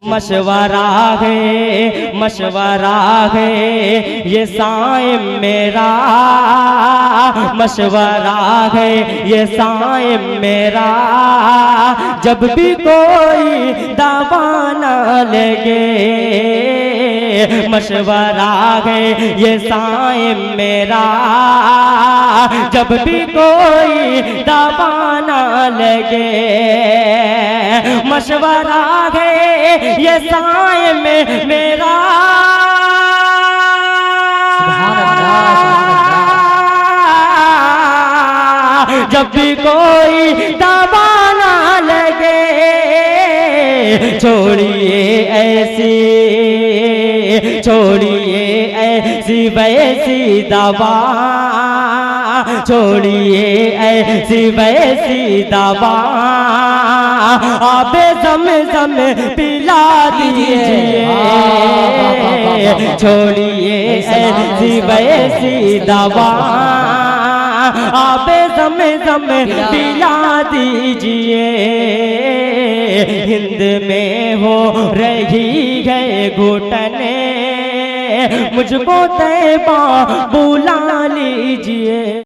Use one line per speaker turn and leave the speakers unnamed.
मशवरा है ये साईं मेरा, मशवरा है ये साईं मेरा। जब भी कोई दवा न लगे, मशवरा है ये साईं मेरा। जब भी कोई दवा न लगे, मशवरा है ये साईं में मेरा। जब भी कोई दवा ना लगे, छोड़िए ऐसी वैसी दवा, छोड़िए ऐसी वैसी दवा। आबे ज़म पिला दीजिए, छोड़िए ऐसी वैसी दवा। आबे ज़म पिला दीजिए। हिंद में हो रही है घुटने, मुझको तैबा बुला लीजिए।